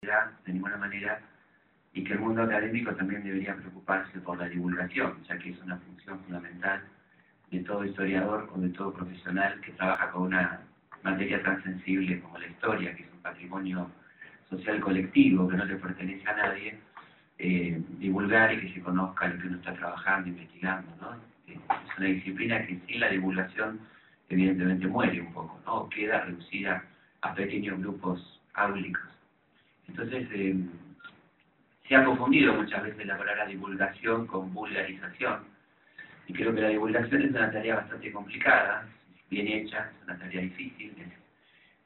de ninguna manera, y que el mundo académico también debería preocuparse por la divulgación, ya que es una función fundamental de todo historiador o de todo profesional que trabaja con una materia tan sensible como la historia, que es un patrimonio social colectivo que no le pertenece a nadie, divulgar y que se conozca lo que uno está trabajando, investigando, ¿no? Es una disciplina que sin la divulgación evidentemente muere un poco, ¿no? Queda reducida a pequeños grupos áulicos. Entonces, se ha confundido muchas veces la palabra divulgación con vulgarización, y creo que la divulgación es una tarea bastante complicada, bien hecha, es una tarea difícil,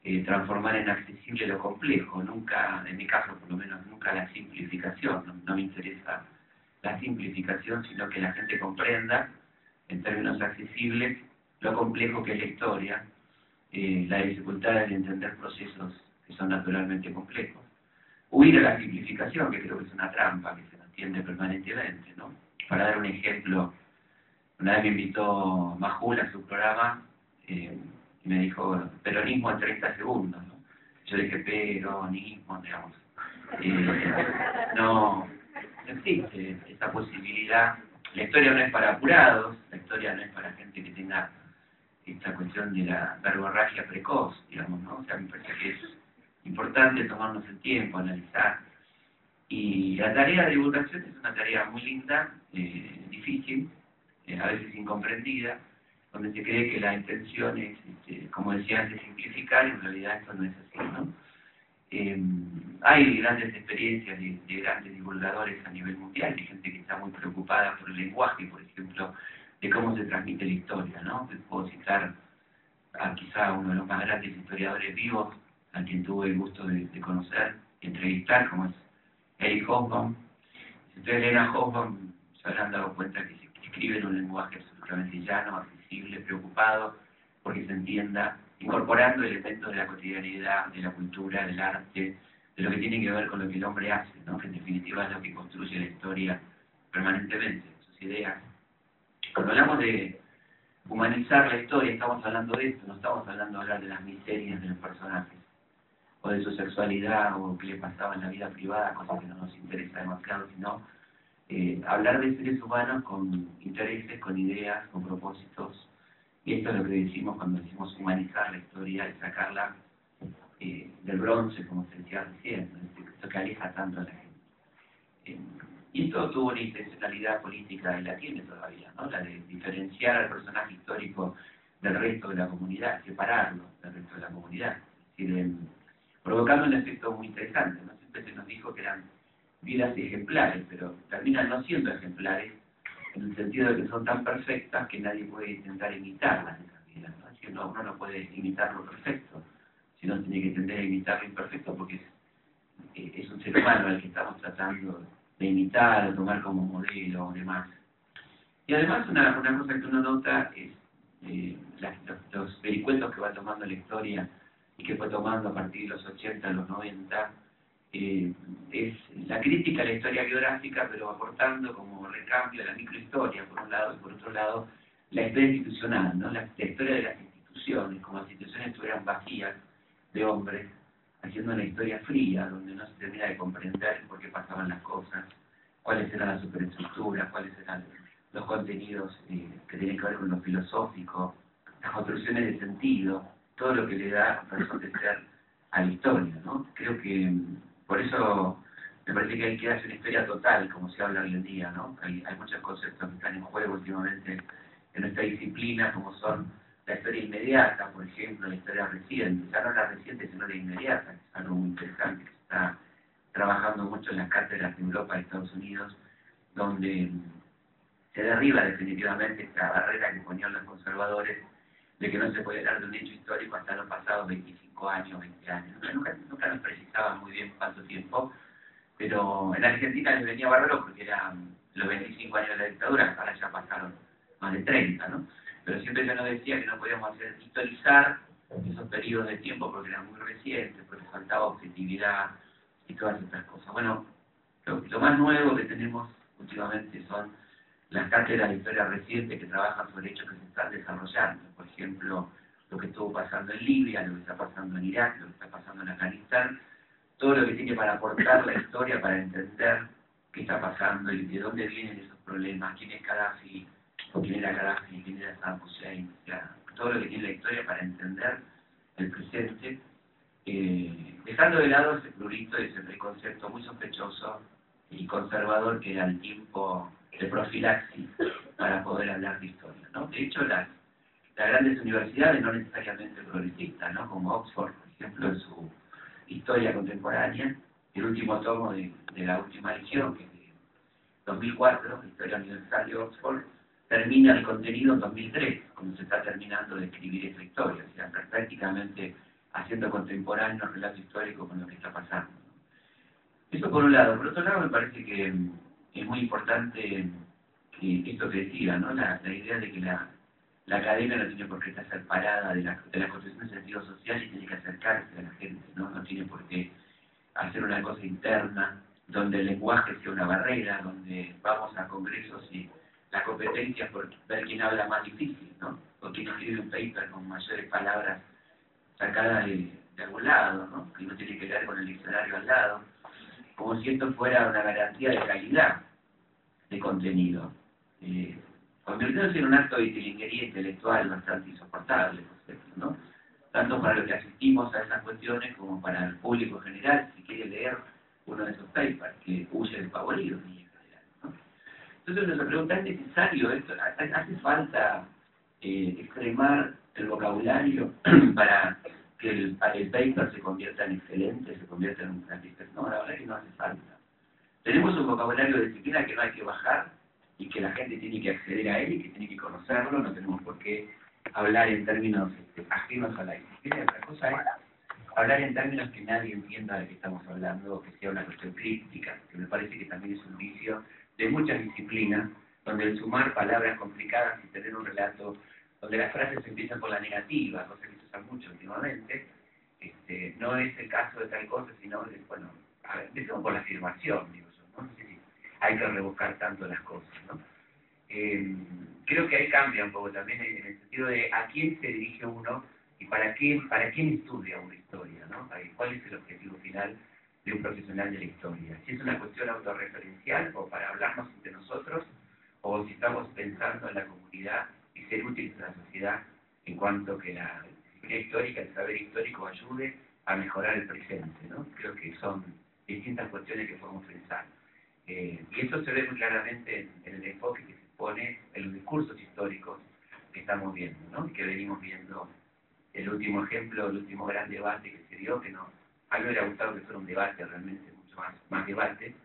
es transformar en accesible lo complejo, nunca, en mi caso por lo menos, nunca la simplificación, no me interesa la simplificación, sino que la gente comprenda, en términos accesibles, lo complejo que es la historia, la dificultad de entender procesos que son naturalmente complejos. Huir a la simplificación, que creo que es una trampa que se nos tiende permanentemente, ¿no? Para dar un ejemplo, una vez me invitó Majul a su programa y me dijo, peronismo en 30 segundos, ¿no? Yo dije, peronismo, digamos. No existe esa posibilidad. La historia no es para apurados, la historia no es para gente que tenga esta cuestión de la verborragia precoz, digamos, ¿no? O sea, me parece que es importante tomarnos el tiempo, analizar. Y la tarea de divulgación es una tarea muy linda, difícil, a veces incomprendida, donde se cree que la intención es, como decía antes, simplificar, y en realidad esto no es así, ¿no? Hay grandes experiencias de grandes divulgadores a nivel mundial, de gente que está muy preocupada por el lenguaje, por ejemplo, de cómo se transmite la historia, ¿no? Puedo citar a quizá uno de los más grandes historiadores vivos, a quien tuve el gusto de conocer y entrevistar, como es Eric Hobsbawm. Si ustedes leen a Hobsbawm, se habrán dado cuenta que se escribe en un lenguaje absolutamente llano, accesible, preocupado, porque se entienda, incorporando elementos de la cotidianidad, de la cultura, del arte, de lo que tiene que ver con lo que el hombre hace, ¿no? Que en definitiva es lo que construye la historia permanentemente, sus ideas. Cuando hablamos de humanizar la historia, estamos hablando de esto, no estamos hablando de hablar de las miserias de los personajes, o de su sexualidad, o qué le pasaba en la vida privada, cosa que no nos interesa demasiado, sino hablar de seres humanos con intereses, con ideas, con propósitos. Y esto es lo que decimos cuando decimos humanizar la historia y sacarla del bronce, como se decía recién, ¿no? Esto que aleja tanto a la gente. Y esto tuvo una intencionalidad política, y la tiene todavía, ¿no? La de diferenciar al personaje histórico del resto de la comunidad, separarlo del resto de la comunidad. Es decir, provocando un efecto muy interesante, ¿no? Siempre se nos dijo que eran vidas ejemplares, pero terminan no siendo ejemplares, en el sentido de que son tan perfectas que nadie puede intentar imitarlas en esas vidas, ¿no? Es decir, uno no puede imitar lo perfecto, sino tiene que tender a imitar lo imperfecto, porque es un ser humano al que estamos tratando de imitar, o tomar como modelo o demás. Y además una cosa que uno nota es los vericuetos que va tomando la historia y que fue tomando a partir de los 80, a los 90, es la crítica a la historia biográfica, pero aportando como recambio a la microhistoria, por un lado, y por otro lado, la historia institucional, ¿no? La historia de las instituciones, como las instituciones estuvieran vacías de hombres, haciendo una historia fría, donde no se termina de comprender por qué pasaban las cosas, cuáles eran las superestructuras, cuáles eran los contenidos que tienen que ver con lo filosófico, las construcciones de sentido, todo lo que le da razón de ser a la historia, ¿no? Creo que por eso me parece que hay que hacer una historia total, como se habla hoy en día, ¿no? Hay muchos conceptos que están en juego últimamente en nuestra disciplina, como son la historia inmediata, por ejemplo, la historia reciente, ya no la reciente, sino la inmediata, que es algo muy interesante, que se está trabajando mucho en las cátedras de Europa y Estados Unidos, donde se derriba definitivamente esta barrera que ponían los conservadores de que no se puede hablar de un hecho histórico hasta los pasados 25 años, 20 años. Nunca nos precisaban muy bien cuánto tiempo, pero en Argentina les venía bárbaro porque eran los 25 años de la dictadura, ahora ya pasaron más de 30, ¿no? Pero siempre se nos decía que no podíamos historizar esos periodos de tiempo porque eran muy recientes, porque faltaba objetividad y todas estas cosas. Bueno, lo más nuevo que tenemos últimamente son las cátedras de historia reciente que trabajan sobre hechos que se están desarrollando. Por ejemplo, lo que estuvo pasando en Libia, lo que está pasando en Irak, lo que está pasando en Afganistán, todo lo que tiene para aportar la historia, para entender qué está pasando y de dónde vienen esos problemas, quién es Gaddafi, o quién era Gaddafi, quién era Saddam Hussein, o sea, todo lo que tiene la historia para entender el presente, dejando de lado ese prurito y ese preconcepto muy sospechoso y conservador que era el tiempo de profilaxis para poder hablar de historia, ¿no? De hecho, las grandes universidades, no necesariamente progresistas, ¿no? Como Oxford, por ejemplo, en su Historia Contemporánea, el último tomo de la última edición, que es de 2004, Historia Universal de Oxford, termina el contenido en 2003, cuando se está terminando de escribir esa historia, o sea, prácticamente haciendo contemporáneo el relato histórico con lo que está pasando. Eso por un lado. Por otro lado, me parece que es muy importante esto que decía, ¿no? La idea de que la academia no tiene por qué estar separada de la construcción de sentido social y tiene que acercarse a la gente, ¿no? No tiene por qué hacer una cosa interna, donde el lenguaje sea una barrera, donde vamos a congresos y la competencia por ver quién habla más difícil, ¿no? O quién escribe un paper con mayores palabras sacadas de algún lado, ¿no? Que no tiene que ver con el diccionario al lado, como si esto fuera una garantía de calidad de contenido, convirtiéndose en un acto de tilinguería intelectual bastante insoportable, por cierto, ¿no? Tanto para los que asistimos a esas cuestiones como para el público en general, si quiere leer uno de esos papers, que huye del pavorido en general, ¿no? Entonces nuestra pregunta, ¿es necesario esto? ¿Hace falta extremar el vocabulario para que el paper se convierta en excelente, se convierta en un gran paper? No, la verdad es que no hace falta. Tenemos un vocabulario de disciplina que no hay que bajar y que la gente tiene que acceder a él y que tiene que conocerlo, no tenemos por qué hablar en términos ajenos a la disciplina. Otra cosa es hablar en términos que nadie entienda de qué estamos hablando, o que sea una cuestión crítica, que me parece que también es un vicio de muchas disciplinas, donde el sumar palabras complicadas y tener un relato donde las frases empiezan por la negativa, cosa que se usa mucho últimamente, no es el caso de tal cosa, sino, bueno, a ver, empezamos por la afirmación, digo yo, ¿no? No sé si hay que rebuscar tanto las cosas, ¿no? Creo que ahí cambia un poco también en el sentido de a quién se dirige uno y para quién estudia una historia, ¿no? ¿Cuál es el objetivo final de un profesional de la historia? Si es una cuestión autorreferencial o para hablarnos entre nosotros, o si estamos pensando en la comunidad y ser útiles a la sociedad en cuanto que la disciplina histórica, el saber histórico ayude a mejorar el presente, ¿no? Creo que son distintas cuestiones que podemos pensar. Y eso se ve muy claramente en el enfoque que se pone en los discursos históricos que estamos viendo, ¿no? Y que venimos viendo. El último ejemplo, el último gran debate que se dio, que no, a mí me hubiera gustado que fuera un debate realmente, mucho más debate,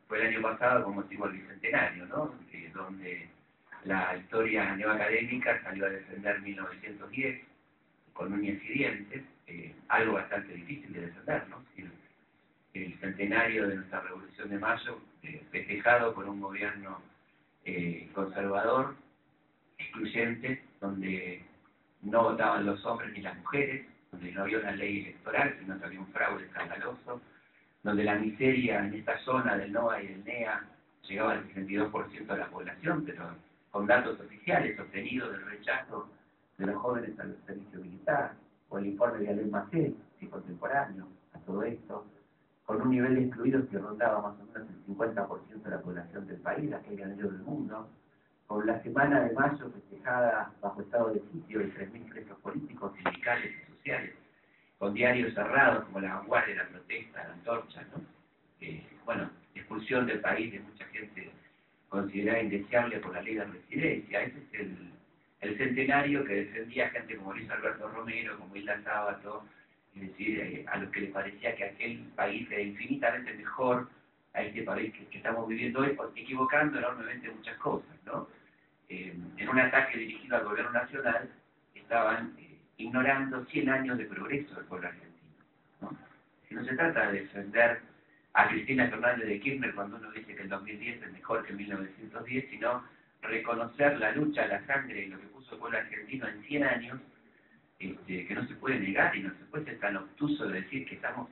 fue el año pasado con motivo del Bicentenario, ¿no? Donde la historia neoacadémica salió a defender 1910 con uñas y dientes, algo bastante difícil de defender, ¿no? El centenario de nuestra Revolución de Mayo, festejado por un gobierno conservador, excluyente, donde no votaban los hombres ni las mujeres, donde no había una ley electoral, sino que había un fraude escandaloso, donde la miseria en esta zona del NOA y del NEA llegaba al 62% de la población, pero con datos oficiales obtenidos del rechazo de los jóvenes al servicio militar, o el informe de Alain Macé, sí, contemporáneo a todo esto, con un nivel de excluidos que rondaba más o menos el 50% de la población del país, la que hay ganado del mundo, con la semana de mayo festejada bajo estado de sitio de 3.000 presos políticos, sindicales y sociales, con diarios cerrados como La Vanguardia, La Protesta, La Antorcha, ¿no? Bueno, expulsión del país de mucha gente considerada indeseable por la ley de residencia. Ese es el centenario que defendía gente como Luis Alberto Romero, como Hilda Sábato, es decir, a los que les parecía que aquel país era infinitamente mejor a este país que estamos viviendo hoy, equivocando enormemente muchas cosas, ¿no? En un ataque dirigido al gobierno nacional, estaban ignorando 100 años de progreso del pueblo argentino, ¿no? Si no se trata de defender a Cristina Fernández de Kirchner cuando uno dice que el 2010 es mejor que 1910, sino reconocer la lucha, la sangre y lo que puso el pueblo argentino en 100 años, que no se puede negar y no se puede ser tan obtuso de decir que estamos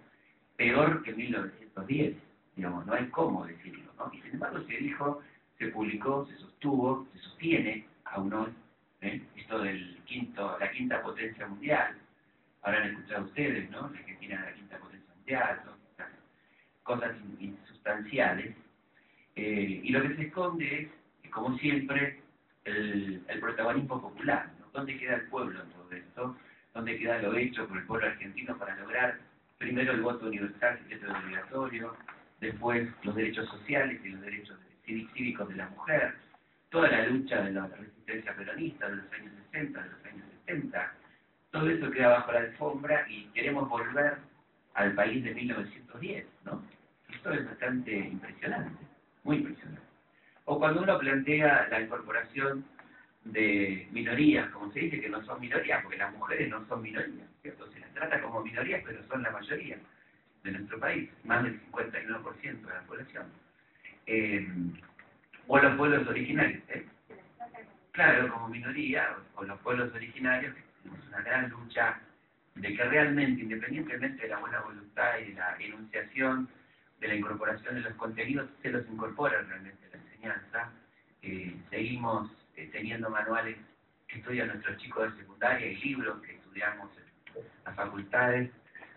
peor que 1910, digamos, no hay cómo decirlo, ¿no? Y sin embargo se dijo, se publicó, se sostuvo, se sostiene aún hoy, esto del la quinta potencia mundial. Habrán escuchado ustedes, ¿no? La Argentina es la quinta potencia mundial, ¿no? cosas insustanciales, y lo que se esconde es, como siempre, el protagonismo popular, ¿no? ¿Dónde queda el pueblo en todo esto? ¿Dónde queda lo hecho por el pueblo argentino para lograr primero el voto universal, que es obligatorio, después los derechos sociales y los derechos cívicos de la mujer, toda la lucha de la resistencia peronista de los años 60, de los años 70, todo eso queda bajo la alfombra y queremos volver al país de 1910, ¿no? Esto es bastante impresionante, muy impresionante. O cuando uno plantea la incorporación de minorías, como se dice, que no son minorías, porque las mujeres no son minorías, ¿cierto? Se las trata como minorías, pero son la mayoría de nuestro país, más del 59% de la población. O los pueblos originarios, ¿eh? Claro, como minoría, o los pueblos originarios, tenemos una gran lucha de que realmente, independientemente de la buena voluntad y de la enunciación de la incorporación de los contenidos, se los incorpora realmente a la enseñanza. Seguimos teniendo manuales que estudian nuestros chicos de secundaria y libros que estudiamos en las facultades,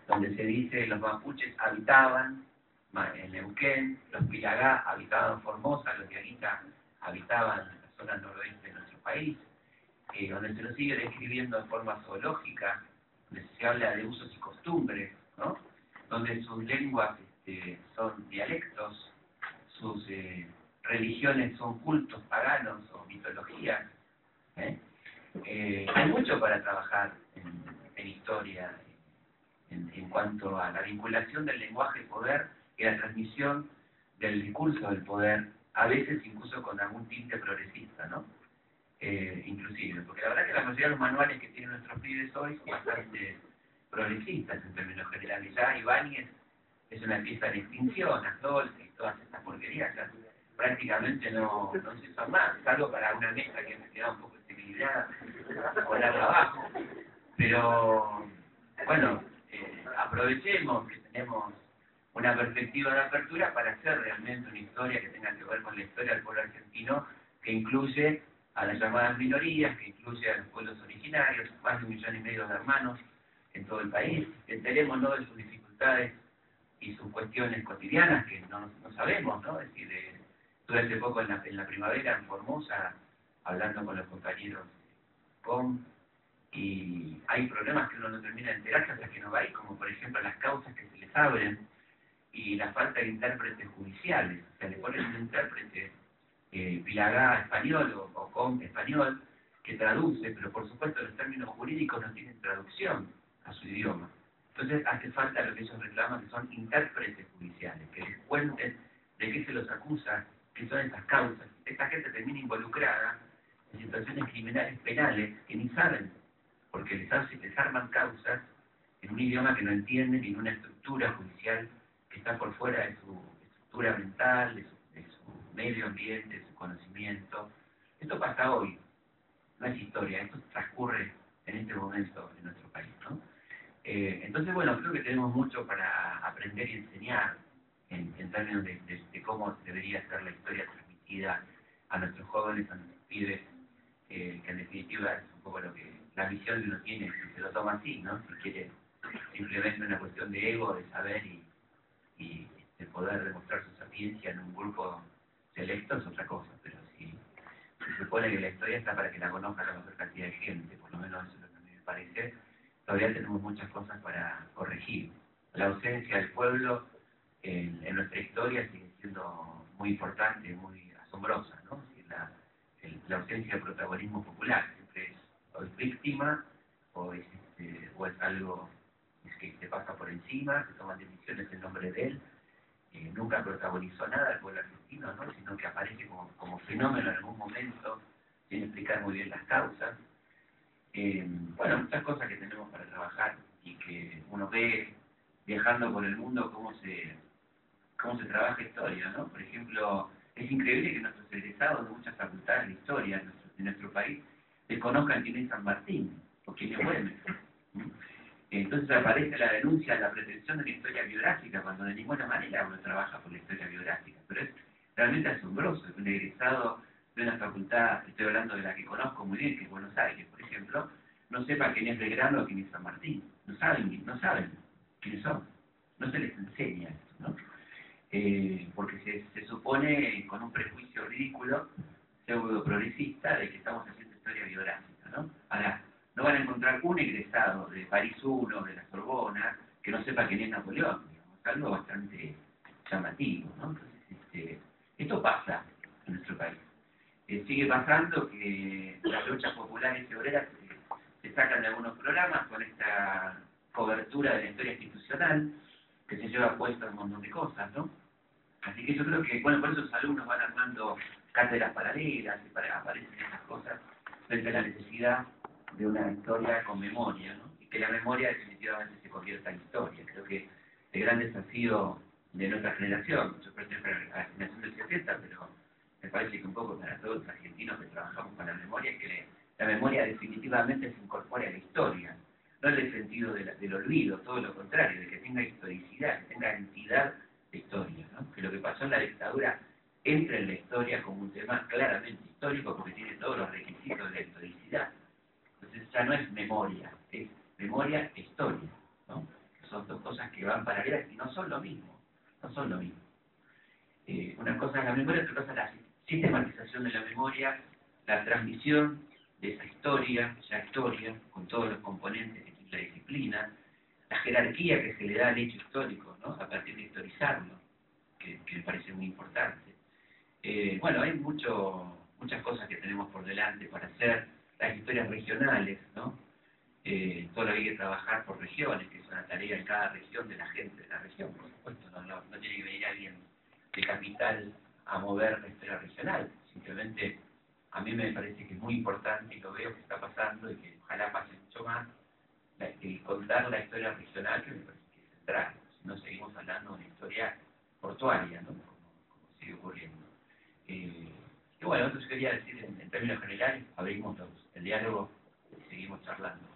donde se dice los mapuches habitaban en Neuquén, los pilagá habitaban Formosa, los diaguitas habitaban en la zona noroeste de nuestro país, donde se lo sigue describiendo en forma zoológica, donde se habla de usos y costumbres, ¿no? Donde sus lenguas son dialectos, sus religiones son cultos paganos o mitologías. Hay mucho para trabajar en historia en cuanto a la vinculación del lenguaje y poder y la transmisión del discurso del poder, a veces incluso con algún tinte progresista, ¿no? Inclusive, porque la verdad que la mayoría de los manuales que tienen nuestros pibes hoy son bastante progresistas en términos generales. Ya Ibáñez es una pieza de extinción, Astol y todas estas porquerías ya prácticamente no se usan más, salvo para una mesa que me queda un poco desequilibrada o la de abajo. Pero bueno, aprovechemos que tenemos una perspectiva de apertura para hacer realmente una historia que tenga que ver con la historia del pueblo argentino, que incluye a las llamadas minorías, que incluye a los pueblos originarios, más de 1,5 millones de hermanos en todo el país. Enterémonos de sus dificultades y sus cuestiones cotidianas que no sabemos, ¿no? Es decir, estuve hace poco en la primavera en Formosa, hablando con los compañeros y hay problemas que uno no termina de enterarse hasta que no va ahí, como por ejemplo las causas que se les abren y la falta de intérpretes judiciales. O sea, le ponen un intérprete pilagá español o com español que traduce, pero por supuesto los términos jurídicos no tienen traducción a su idioma. Entonces hace falta lo que ellos reclaman, que son intérpretes judiciales, que les cuenten de qué se los acusa, qué son esas causas. Esta gente termina involucrada en situaciones criminales penales que ni saben, porque les arman causas en un idioma que no entienden y en una estructura judicial que está por fuera de su estructura mental, de su medio ambiente, de su conocimiento. Esto pasa hoy, no es historia, esto transcurre en este momento en nuestro país, ¿no? Entonces, bueno, creo que tenemos mucho para aprender y enseñar en términos de cómo debería ser la historia transmitida a nuestros jóvenes, a nuestros pibes, que en definitiva es un poco lo que la misión que uno tiene, si se lo toma así, ¿no? Si quiere simplemente una cuestión de ego, de saber y de poder demostrar su sapiencia en un grupo selecto es otra cosa, pero si se supone que la historia está para que la conozca la mayor cantidad de gente, por lo menos eso es lo que a mí me parece, todavía tenemos muchas cosas para corregir. La ausencia del pueblo en nuestra historia sigue siendo muy importante, muy asombrosa, ¿no? La ausencia de protagonismo popular siempre es o es víctima o es algo que se pasa por encima, se toman decisiones en nombre de él. Nunca protagonizó nada el pueblo argentino, ¿no? Sino que aparece como fenómeno en algún momento sin explicar muy bien las causas. Bueno, muchas cosas que tenemos para trabajar y que uno ve viajando por el mundo cómo se trabaja historia, ¿no? Por ejemplo, es increíble que nuestros egresados de muchas facultades de historia de nuestro país desconozcan quién es San Martín o quién es Güemes. Entonces aparece la denuncia, la pretensión de la historia biográfica, cuando de ninguna manera uno trabaja por la historia biográfica. Pero es realmente asombroso que un egresado de una facultad, estoy hablando de la que conozco muy bien, que es Buenos Aires, por ejemplo, no sepa quién es Belgrano o quién es San Martín. No saben quiénes son. No se les enseña esto, ¿no? porque se supone, con un prejuicio ridículo, pseudo progresista, de que estamos haciendo historia biográfica, ¿no? Ahora, no van a encontrar un egresado de París I, de la Sorbona, que no sepa quién es Napoleón, digamos, algo bastante llamativo, ¿no? Entonces, esto pasa en nuestro país. Sigue pasando que las luchas populares y obreras se sacan de algunos programas con esta cobertura de la historia institucional, que se lleva puesto un montón de cosas, ¿no? Así que yo creo que, bueno, por eso los alumnos van armando cátedras paralelas y aparecen esas cosas frente a la necesidad de una historia con memoria, ¿no? Y que la memoria definitivamente se convierta en historia. Creo que el gran desafío de nuestra generación, yo pertenezco a la generación del 70, pero me parece que un poco para todos los argentinos que trabajamos con la memoria, es que la memoria definitivamente se incorpore a la historia, no en el sentido del olvido, todo lo contrario, de que tenga historicidad, que tenga entidad de historia, ¿no? Que lo que pasó en la dictadura entre en la historia como un tema claramente histórico porque tiene todos los requisitos de la historicidad. Entonces ya no es memoria, es memoria e historia, ¿no? Son dos cosas que van paralelas y no son lo mismo, no son lo mismo. Una cosa es la memoria, otra cosa es la sistematización de la memoria, la transmisión de esa historia, con todos los componentes que tiene la disciplina, la jerarquía que se le da al hecho histórico, ¿no? A partir de historizarlo, que me parece muy importante. Bueno, hay muchas cosas que tenemos por delante para hacer, las historias regionales, ¿no? Todo lo que hay que trabajar por regiones, que es una tarea en cada región de la gente de la región, por supuesto, no tiene que venir alguien de capital a mover la historia regional, simplemente a mí me parece que es muy importante y lo veo que está pasando y que ojalá pase mucho más, contar la historia regional, que me parece que es central, si no seguimos hablando de una historia portuaria, ¿no? Como sigue ocurriendo. Y bueno, entonces quería decir en términos generales, abrimos el diálogo y seguimos charlando.